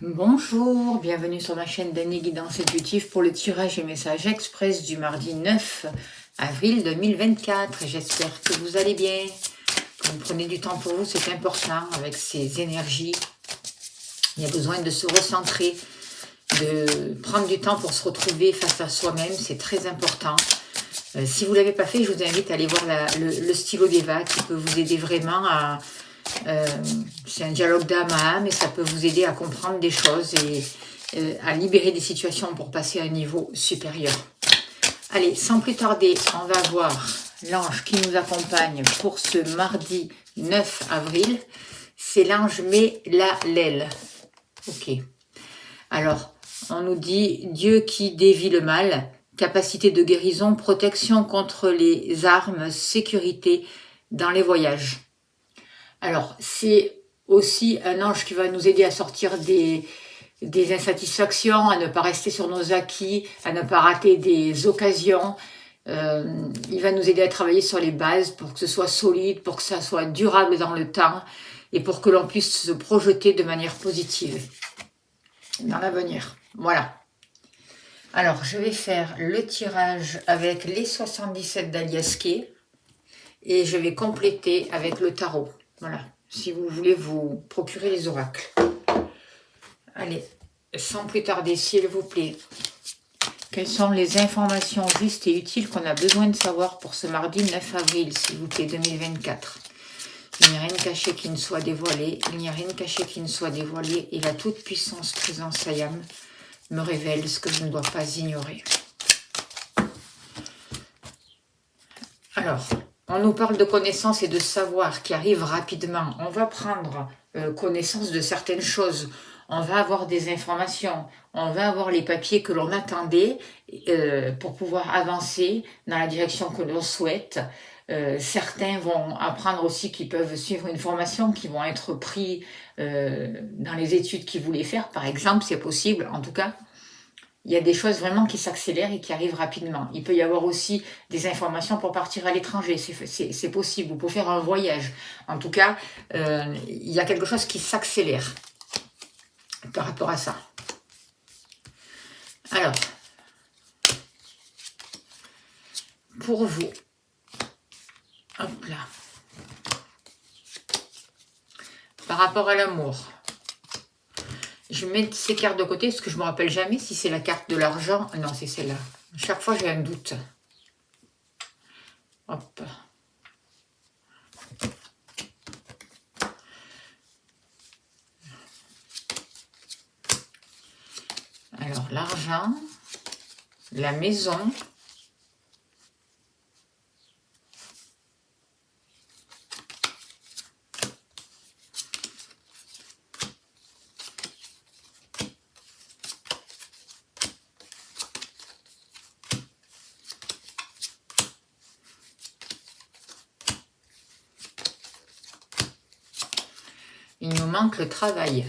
Bonjour, bienvenue sur ma chaîne d'Annie Guidance Intuitive pour le tirage et message express du mardi 9 avril 2024. J'espère que vous allez bien, que vous prenez du temps pour vous, c'est important avec ces énergies. Il y a besoin de se recentrer, de prendre du temps pour se retrouver face à soi-même, c'est très important. Si vous ne l'avez pas fait, je vous invite à aller voir le stylo d'Eva qui peut vous aider vraiment à... c'est un dialogue d'âme à âme et ça peut vous aider à comprendre des choses et à libérer des situations pour passer à un niveau supérieur. Allez, sans plus tarder, on va voir l'ange qui nous accompagne pour ce mardi 9 avril. C'est l'ange Mélalel. Ok. Alors, on nous dit Dieu qui dévie le mal, capacité de guérison, protection contre les armes, sécurité dans les voyages. Alors, c'est aussi un ange qui va nous aider à sortir des insatisfactions, à ne pas rester sur nos acquis, à ne pas rater des occasions. Il va nous aider à travailler sur les bases pour que ce soit solide, pour que ça soit durable dans le temps et pour que l'on puisse se projeter de manière positive dans l'avenir. Voilà. Alors, je vais faire le tirage avec les 77 d'Aliasqué et je vais compléter avec le tarot. Voilà, si vous voulez vous procurer les oracles. Allez, sans plus tarder, s'il vous plaît, quelles sont les informations justes et utiles qu'on a besoin de savoir pour ce mardi 9 avril, s'il vous plaît, 2024. Il n'y a rien de caché qui ne soit dévoilé, il n'y a rien de caché qui ne soit dévoilé, et la toute-puissance présence Sayam me révèle ce que je ne dois pas ignorer. Alors, on nous parle de connaissances et de savoir qui arrivent rapidement. On va prendre connaissance de certaines choses. On va avoir des informations. On va avoir les papiers que l'on attendait pour pouvoir avancer dans la direction que l'on souhaite. Certains vont apprendre aussi qu'ils peuvent suivre une formation, qui vont être pris dans les études qu'ils voulaient faire. Par exemple, c'est possible, en tout cas. Il y a des choses vraiment qui s'accélèrent et qui arrivent rapidement. Il peut y avoir aussi des informations pour partir à l'étranger. C'est possible. Vous pouvez faire un voyage. En tout cas, il y a quelque chose qui s'accélère par rapport à ça. Alors, pour vous, hop là, par rapport à l'amour, je mets ces cartes de côté parce que je ne me rappelle jamais si c'est la carte de l'argent. Non, c'est celle-là. Chaque fois, j'ai un doute. Hop. Alors, l'argent, la maison, il nous manque le travail.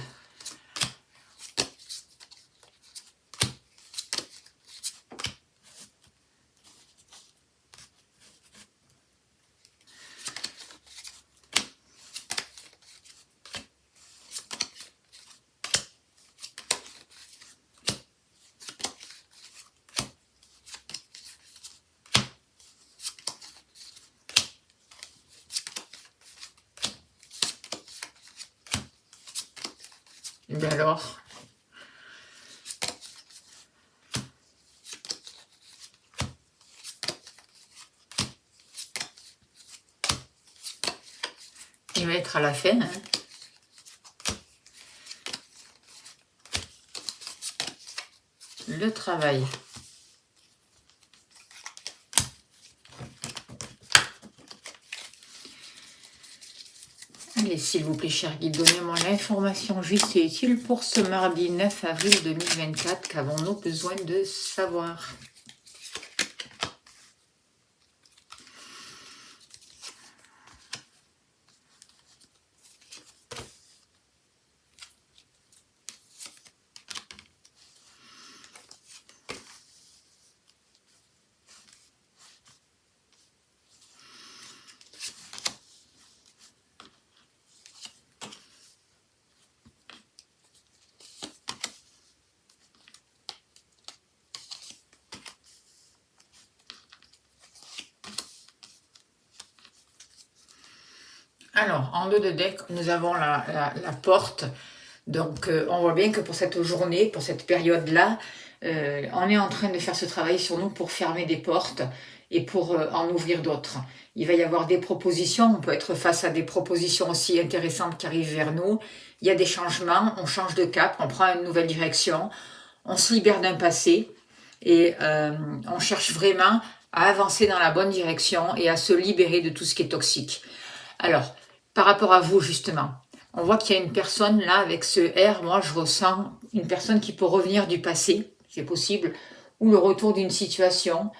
Et bien alors, il va être à la fin. Hein. Le travail. Allez, s'il vous plaît, cher guide, donnez-moi l'information juste et utile pour ce mardi 9 avril 2024. Qu'avons-nous besoin de savoir? Alors, en dos de deck, nous avons la porte. Donc, on voit bien que pour cette journée, pour cette période-là, on est en train de faire ce travail sur nous pour fermer des portes et pour en ouvrir d'autres. Il va y avoir des propositions, on peut être face à des propositions aussi intéressantes qui arrivent vers nous. Il y a des changements, on change de cap, on prend une nouvelle direction, on se libère d'un passé et on cherche vraiment à avancer dans la bonne direction et à se libérer de tout ce qui est toxique. Alors, par rapport à vous justement, on voit qu'il y a une personne là avec ce R, moi je ressens une personne qui peut revenir du passé, c'est possible, ou le retour d'une situation.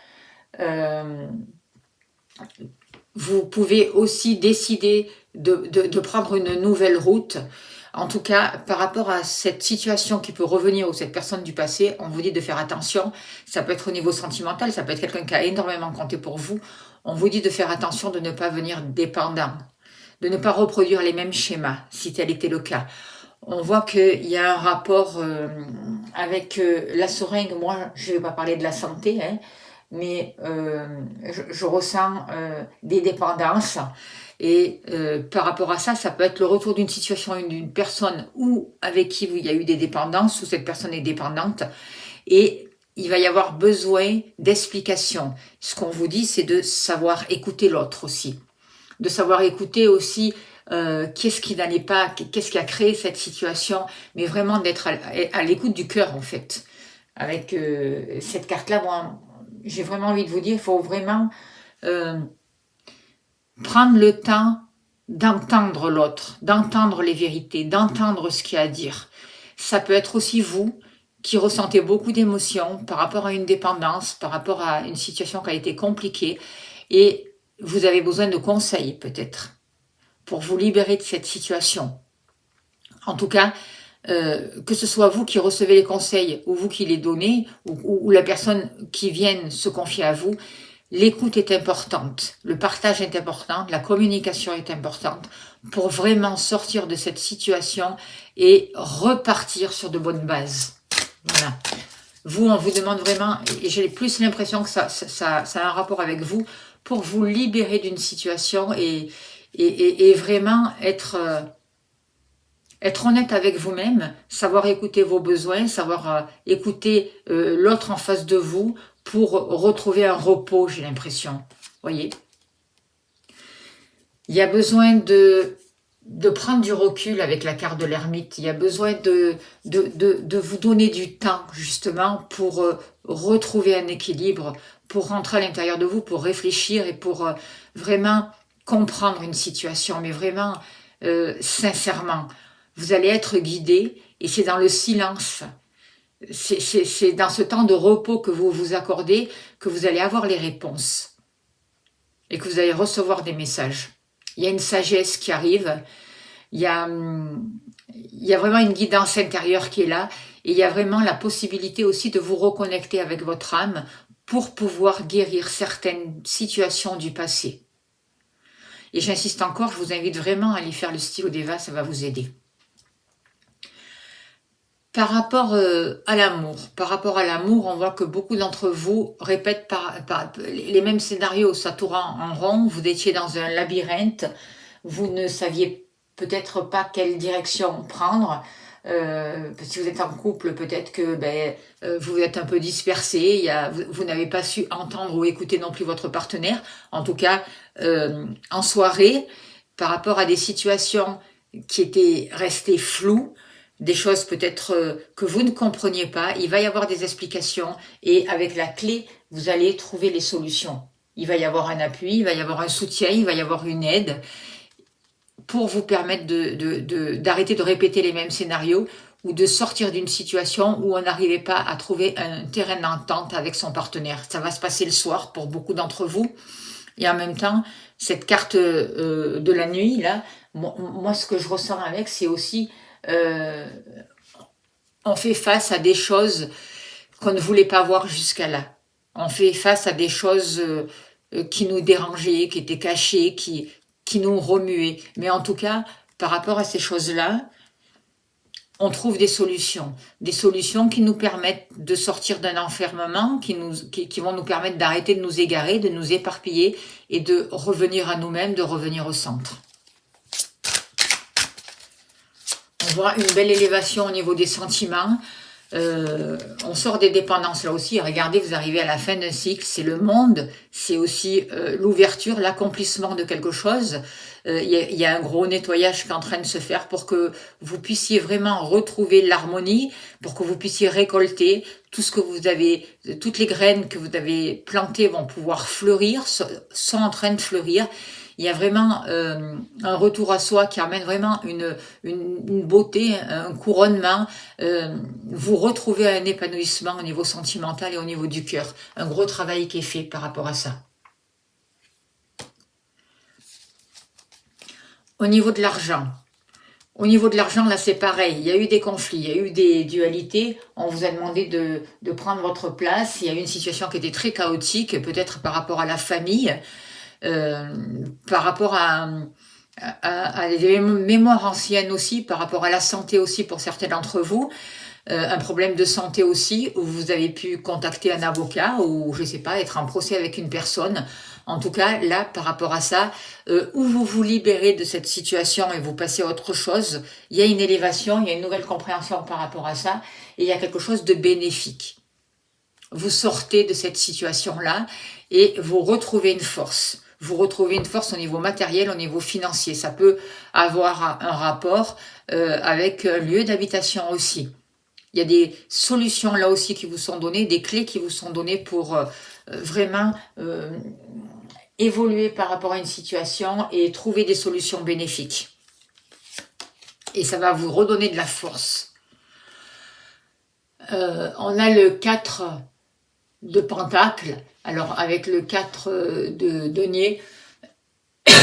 Vous pouvez aussi décider de prendre une nouvelle route. En tout cas, par rapport à cette situation qui peut revenir ou cette personne du passé, on vous dit de faire attention. Ça peut être au niveau sentimental, ça peut être quelqu'un qui a énormément compté pour vous. On vous dit de faire attention de ne pas venir dépendant, de ne pas reproduire les mêmes schémas, si tel était le cas. On voit qu'il y a un rapport avec la seringue. Moi, je ne vais pas parler de la santé, hein, mais je ressens des dépendances. Et par rapport à ça, ça peut être le retour d'une situation, d'une personne ou avec qui il y a eu des dépendances, ou cette personne est dépendante. Et il va y avoir besoin d'explications. Ce qu'on vous dit, c'est de savoir écouter l'autre aussi. De savoir écouter aussi qu'est-ce qui n'allait pas, qu'est-ce qui a créé cette situation, mais vraiment d'être à l'écoute du cœur en fait. Avec cette carte-là, moi, j'ai vraiment envie de vous dire, il faut vraiment prendre le temps d'entendre l'autre, d'entendre les vérités, d'entendre ce qu'il y a à dire. Ça peut être aussi vous qui ressentez beaucoup d'émotions par rapport à une dépendance, par rapport à une situation qui a été compliquée, et vous avez besoin de conseils peut-être pour vous libérer de cette situation. En tout cas, que ce soit vous qui recevez les conseils ou vous qui les donnez, ou la personne qui vient se confier à vous, l'écoute est importante, le partage est important, la communication est importante pour vraiment sortir de cette situation et repartir sur de bonnes bases. Voilà. Vous, on vous demande vraiment, et j'ai plus l'impression que ça a un rapport avec vous, pour vous libérer d'une situation et vraiment être honnête avec vous-même, savoir écouter vos besoins, savoir écouter l'autre en face de vous pour retrouver un repos, j'ai l'impression. Voyez, il y a besoin de prendre du recul avec la carte de l'ermite. Il y a besoin de vous donner du temps, justement, pour retrouver un équilibre, pour rentrer à l'intérieur de vous, pour réfléchir et pour vraiment comprendre une situation, mais vraiment, sincèrement. Vous allez être guidé et c'est dans le silence, c'est dans ce temps de repos que vous vous accordez que vous allez avoir les réponses et que vous allez recevoir des messages. Il y a une sagesse qui arrive, il y a vraiment une guidance intérieure qui est là et il y a vraiment la possibilité aussi de vous reconnecter avec votre âme pour pouvoir guérir certaines situations du passé. Et j'insiste encore, je vous invite vraiment à aller faire le stylo d'Eva, ça va vous aider. Par rapport à l'amour, on voit que beaucoup d'entre vous répètent les mêmes scénarios, ça tourne en rond, vous étiez dans un labyrinthe, vous ne saviez peut-être pas quelle direction prendre, si vous êtes en couple, peut-être que vous êtes un peu dispersé, vous n'avez pas su entendre ou écouter non plus votre partenaire, en tout cas en soirée, par rapport à des situations qui étaient restées floues, des choses peut-être que vous ne compreniez pas, il va y avoir des explications et avec la clé, vous allez trouver les solutions. Il va y avoir un appui, il va y avoir un soutien, il va y avoir une aide pour vous permettre d'arrêter de répéter les mêmes scénarios ou de sortir d'une situation où on n'arrivait pas à trouver un terrain d'entente avec son partenaire. Ça va se passer le soir pour beaucoup d'entre vous. Et en même temps, cette carte de la nuit, là, moi ce que je ressens avec, c'est aussi on fait face à des choses qu'on ne voulait pas voir jusqu'à là. On fait face à des choses qui nous dérangeaient, qui étaient cachées, qui nous remuaient. Mais en tout cas, par rapport à ces choses-là, on trouve des solutions qui nous permettent de sortir d'un enfermement, qui vont nous permettre d'arrêter de nous égarer, de nous éparpiller et de revenir à nous-mêmes, de revenir au centre. voit une belle élévation au niveau des sentiments. On sort des dépendances là aussi. Regardez, vous arrivez à la fin d'un cycle, c'est le monde, c'est aussi l'ouverture, l'accomplissement de quelque chose. Y a un gros nettoyage qui est en train de se faire pour que vous puissiez vraiment retrouver l'harmonie, pour que vous puissiez récolter tout ce que vous avez, toutes les graines que vous avez plantées vont pouvoir fleurir, sont en train de fleurir. Il y a vraiment un retour à soi qui amène vraiment une beauté, un couronnement. Vous retrouvez un épanouissement au niveau sentimental et au niveau du cœur. Un gros travail qui est fait par rapport à ça. Au niveau de l'argent. Au niveau de l'argent, là, c'est pareil. Il y a eu des conflits, il y a eu des dualités. On vous a demandé de prendre votre place. Il y a eu une situation qui était très chaotique, peut-être par rapport à la famille. Par rapport à des mémoires anciennes aussi, par rapport à la santé aussi pour certains d'entre vous, un problème de santé aussi, où vous avez pu contacter un avocat ou, je sais pas, être en procès avec une personne. En tout cas, là, par rapport à ça, où vous vous libérez de cette situation et vous passez à autre chose, il y a une élévation, il y a une nouvelle compréhension par rapport à ça, et il y a quelque chose de bénéfique. Vous sortez de cette situation-là et vous retrouvez une force. Vous retrouvez une force au niveau matériel, au niveau financier. Ça peut avoir un rapport avec un lieu d'habitation aussi. Il y a des solutions là aussi qui vous sont données, des clés qui vous sont données pour vraiment évoluer par rapport à une situation et trouver des solutions bénéfiques. Et ça va vous redonner de la force. On a le 4 de Pentacle. Alors, avec le 4 de denier, il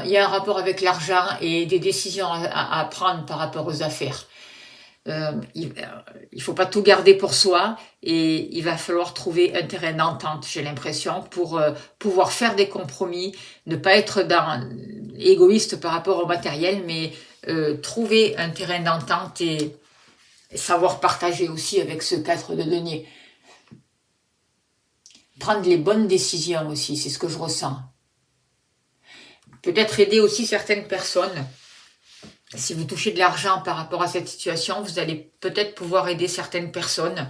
y a un rapport avec l'argent et des décisions à prendre par rapport aux affaires. Il faut pas tout garder pour soi et il va falloir trouver un terrain d'entente, j'ai l'impression, pour pouvoir faire des compromis, ne pas être égoïste par rapport au matériel, mais trouver un terrain d'entente et savoir partager aussi avec ce 4 de denier. Prendre les bonnes décisions aussi, c'est ce que je ressens. Peut-être aider aussi certaines personnes. Si vous touchez de l'argent par rapport à cette situation, vous allez peut-être pouvoir aider certaines personnes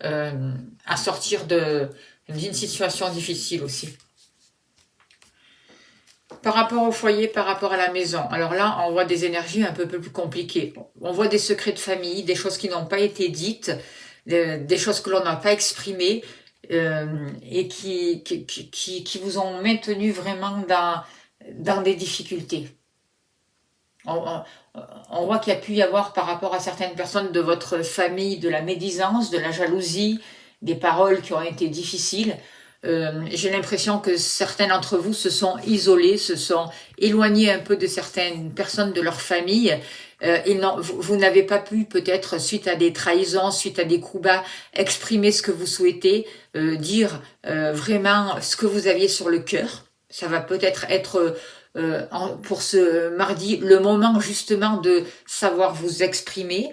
à sortir d'une situation difficile aussi. Par rapport au foyer, par rapport à la maison, alors là, on voit des énergies un peu plus compliquées. On voit des secrets de famille, des choses qui n'ont pas été dites, des choses que l'on n'a pas exprimées, et qui vous ont maintenu vraiment dans des difficultés. On voit qu'il y a pu y avoir par rapport à certaines personnes de votre famille de la médisance, de la jalousie, des paroles qui ont été difficiles. J'ai l'impression que certains d'entre vous se sont isolés, se sont éloignés un peu de certaines personnes de leur famille. Vous n'avez pas pu peut-être, suite à des trahisons, suite à des coups bas, exprimer ce que vous souhaitez, dire vraiment ce que vous aviez sur le cœur. Ça va peut-être être pour ce mardi le moment justement de savoir vous exprimer,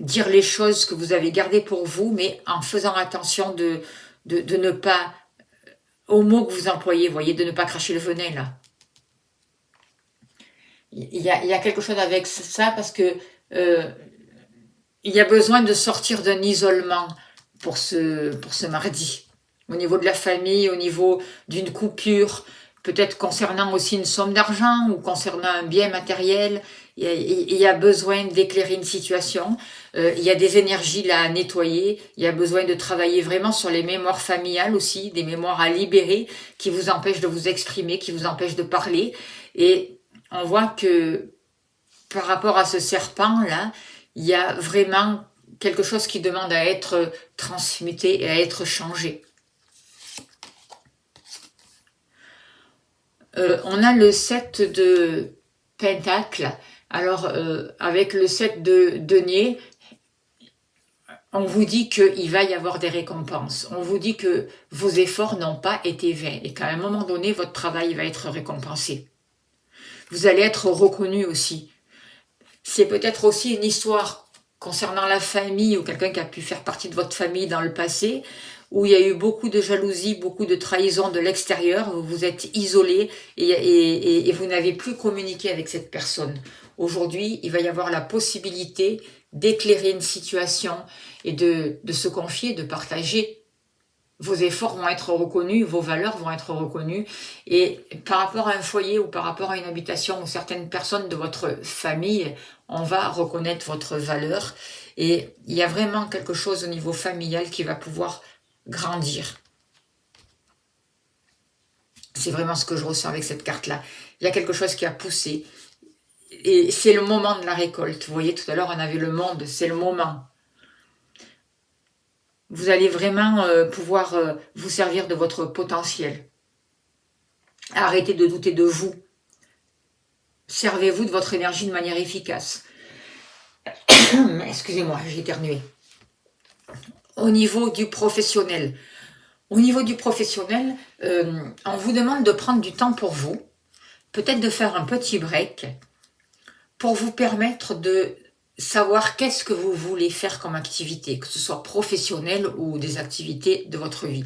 dire les choses que vous avez gardées pour vous, mais en faisant attention de ne pas, aux mots que vous employez, voyez, de ne pas cracher le venin là. Il y a quelque chose avec ça parce que il y a besoin de sortir d'un isolement pour ce mardi. Au niveau de la famille, au niveau d'une coupure, peut-être concernant aussi une somme d'argent ou concernant un bien matériel. Il y a besoin d'éclairer une situation. Il y a des énergies là à nettoyer. Il y a besoin de travailler vraiment sur les mémoires familiales aussi, des mémoires à libérer qui vous empêchent de vous exprimer, qui vous empêchent de parler. Et on voit que par rapport à ce serpent-là, il y a vraiment quelque chose qui demande à être transmuté et à être changé. On a le 7 de Pentacle. Alors, avec le 7 de denier, on vous dit qu'il va y avoir des récompenses. On vous dit que vos efforts n'ont pas été vains et qu'à un moment donné, votre travail va être récompensé. Vous allez être reconnu aussi. C'est peut-être aussi une histoire concernant la famille ou quelqu'un qui a pu faire partie de votre famille dans le passé, où il y a eu beaucoup de jalousie, beaucoup de trahison de l'extérieur, vous vous êtes isolé et vous n'avez plus communiqué avec cette personne. Aujourd'hui, il va y avoir la possibilité d'éclairer une situation et de se confier, de partager. Vos efforts vont être reconnus, vos valeurs vont être reconnues. Et par rapport à un foyer ou par rapport à une habitation ou certaines personnes de votre famille, on va reconnaître votre valeur. Et il y a vraiment quelque chose au niveau familial qui va pouvoir grandir. C'est vraiment ce que je ressens avec cette carte-là. Il y a quelque chose qui a poussé. Et c'est le moment de la récolte. Vous voyez, tout à l'heure, on avait le monde, c'est le moment. Vous allez vraiment pouvoir vous servir de votre potentiel. Arrêtez de douter de vous. Servez-vous de votre énergie de manière efficace. Excusez-moi, j'ai éternué. Au niveau du professionnel. Au niveau du professionnel, on vous demande de prendre du temps pour vous. Peut-être de faire un petit break pour vous permettre de savoir qu'est-ce que vous voulez faire comme activité, que ce soit professionnelle ou des activités de votre vie.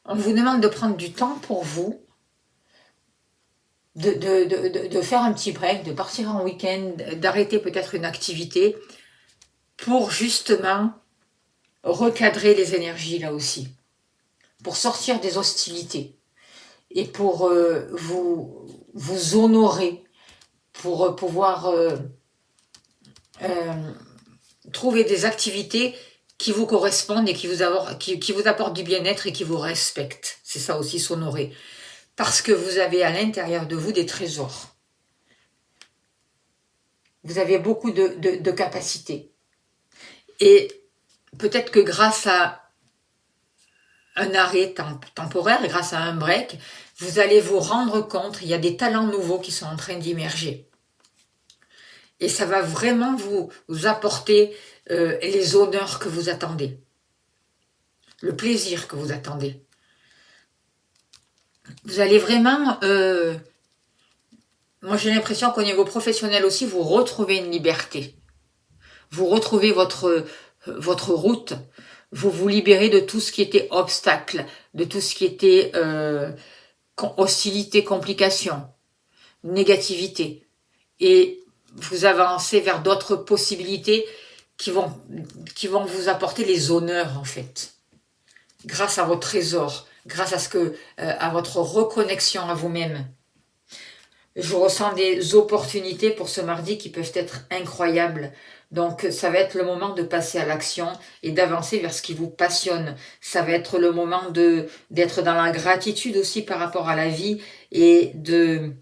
On vous demande de prendre du temps pour vous, de faire un petit break, de partir en week-end, d'arrêter peut-être une activité pour justement recadrer les énergies là aussi, pour sortir des hostilités et pour vous honorer, pour pouvoir trouver des activités qui vous correspondent et qui vous apportent du bien-être et qui vous respectent. C'est ça aussi, s'honorer. Parce que vous avez à l'intérieur de vous des trésors. Vous avez beaucoup de capacités. Et peut-être que grâce à un arrêt temporaire, grâce à un break, vous allez vous rendre compte, il y a des talents nouveaux qui sont en train d'immerger. Et ça va vraiment vous apporter les honneurs que vous attendez, le plaisir que vous attendez. Vous allez vraiment... moi j'ai l'impression qu'au niveau professionnel aussi, vous retrouvez une liberté. Vous retrouvez votre route. Vous vous libérez de tout ce qui était obstacle, de tout ce qui était hostilité, complication, négativité. Et vous avancez vers d'autres possibilités qui vont vous apporter les honneurs en fait. Grâce à vos trésors, grâce à votre reconnexion à vous-même. Je ressens des opportunités pour ce mardi qui peuvent être incroyables. Donc, ça va être le moment de passer à l'action et d'avancer vers ce qui vous passionne. Ça va être le moment d'être dans la gratitude aussi par rapport à la vie et de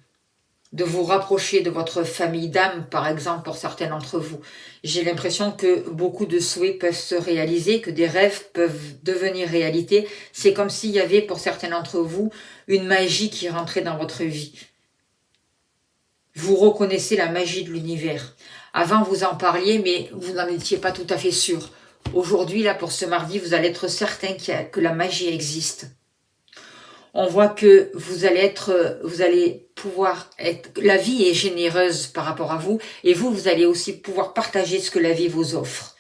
vous rapprocher de votre famille d'âme, par exemple, pour certains d'entre vous. J'ai l'impression que beaucoup de souhaits peuvent se réaliser, que des rêves peuvent devenir réalité. C'est comme s'il y avait, pour certains d'entre vous, une magie qui rentrait dans votre vie. Vous reconnaissez la magie de l'univers. Avant, vous en parliez, mais vous n'en étiez pas tout à fait sûr. Aujourd'hui, là, pour ce mardi, vous allez être certain que la magie existe. On voit que vous allez pouvoir être... La vie est généreuse par rapport à vous, et vous allez aussi pouvoir partager ce que la vie vous offre.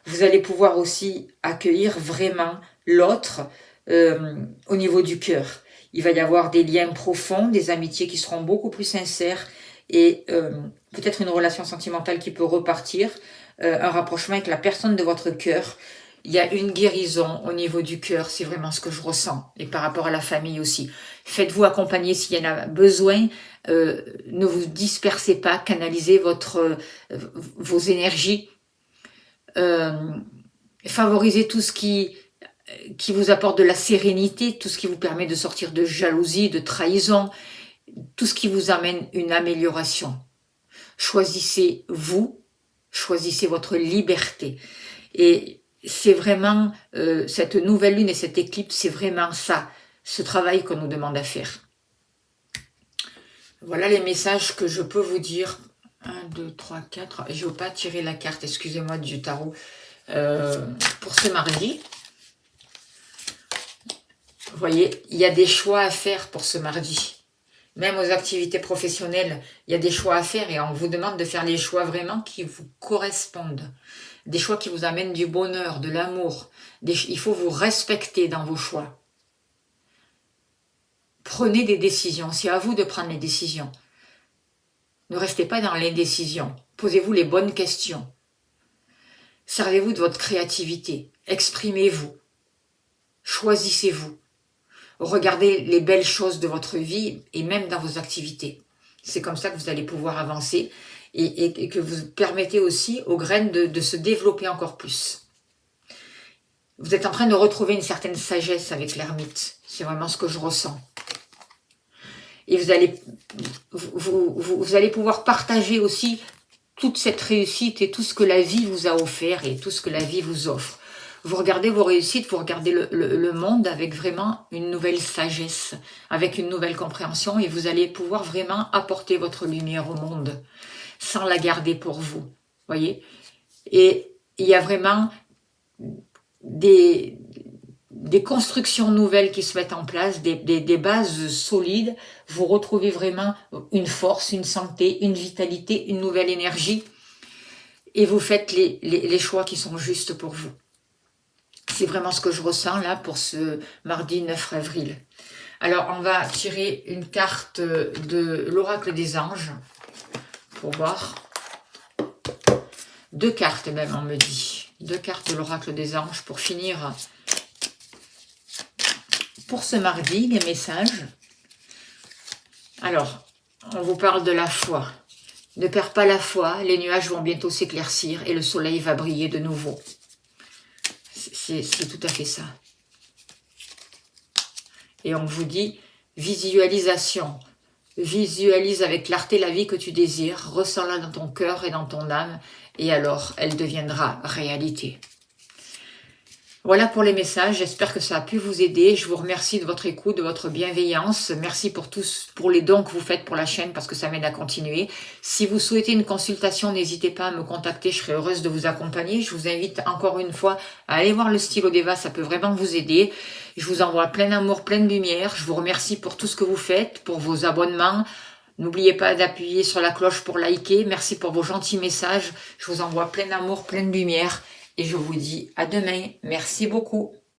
Vous allez pouvoir aussi accueillir vraiment l'autre au niveau du cœur. Il va y avoir des liens profonds, des amitiés qui seront beaucoup plus sincères, et peut-être une relation sentimentale qui peut repartir, un rapprochement avec la personne de votre cœur. Il y a une guérison au niveau du cœur, c'est vraiment ce que je ressens, et par rapport à la famille aussi. Faites-vous accompagner s'il y en a besoin, ne vous dispersez pas, canalisez vos énergies, favorisez tout ce qui vous apporte de la sérénité, tout ce qui vous permet de sortir de jalousie, de trahison, tout ce qui vous amène une amélioration. Choisissez-vous, choisissez votre liberté. Et c'est vraiment, cette nouvelle lune et cette éclipse, c'est vraiment ça, ce travail qu'on nous demande à faire. Voilà les messages que je peux vous dire. 1, 2, 3, 4. Je ne veux pas tirer la carte, excusez-moi, du tarot. Pour ce mardi. Vous voyez, il y a des choix à faire pour ce mardi. Même aux activités professionnelles, il y a des choix à faire et on vous demande de faire les choix vraiment qui vous correspondent. Des choix qui vous amènent du bonheur, de l'amour. Il faut vous respecter dans vos choix. Prenez des décisions. C'est à vous de prendre les décisions. Ne restez pas dans l'indécision. Posez-vous les bonnes questions. Servez-vous de votre créativité. Exprimez-vous. Choisissez-vous. Regardez les belles choses de votre vie et même dans vos activités. C'est comme ça que vous allez pouvoir avancer et que vous permettez aussi aux graines de se développer encore plus. Vous êtes en train de retrouver une certaine sagesse avec l'ermite. C'est vraiment ce que je ressens. Et vous allez pouvoir partager aussi toute cette réussite et tout ce que la vie vous a offert et tout ce que la vie vous offre. Vous regardez vos réussites, vous regardez le monde avec vraiment une nouvelle sagesse, avec une nouvelle compréhension et vous allez pouvoir vraiment apporter votre lumière au monde sans la garder pour vous. Voyez? Et il y a vraiment des constructions nouvelles qui se mettent en place, des bases solides. Vous retrouvez vraiment une force, une santé, une vitalité, une nouvelle énergie et vous faites les choix qui sont justes pour vous. C'est vraiment ce que je ressens là pour ce mardi 9 avril. Alors, on va tirer une carte de l'oracle des anges pour voir. 2 cartes même, on me dit. 2 cartes de l'oracle des anges pour finir pour ce mardi, les messages. Alors, on vous parle de la foi. Ne perds pas la foi, les nuages vont bientôt s'éclaircir et le soleil va briller de nouveau. C'est tout à fait ça. Et on vous dit, visualisation. Visualise avec clarté la vie que tu désires, ressens-la dans ton cœur et dans ton âme, et alors elle deviendra réalité. Voilà pour les messages, j'espère que ça a pu vous aider. Je vous remercie de votre écoute, de votre bienveillance. Merci pour les dons que vous faites pour la chaîne parce que ça m'aide à continuer. Si vous souhaitez une consultation, n'hésitez pas à me contacter, je serai heureuse de vous accompagner. Je vous invite encore une fois à aller voir le stylo d'Eva, ça peut vraiment vous aider. Je vous envoie plein d'amour, plein de lumière. Je vous remercie pour tout ce que vous faites, pour vos abonnements. N'oubliez pas d'appuyer sur la cloche pour liker. Merci pour vos gentils messages. Je vous envoie plein d'amour, plein de lumière. Et je vous dis à demain. Merci beaucoup.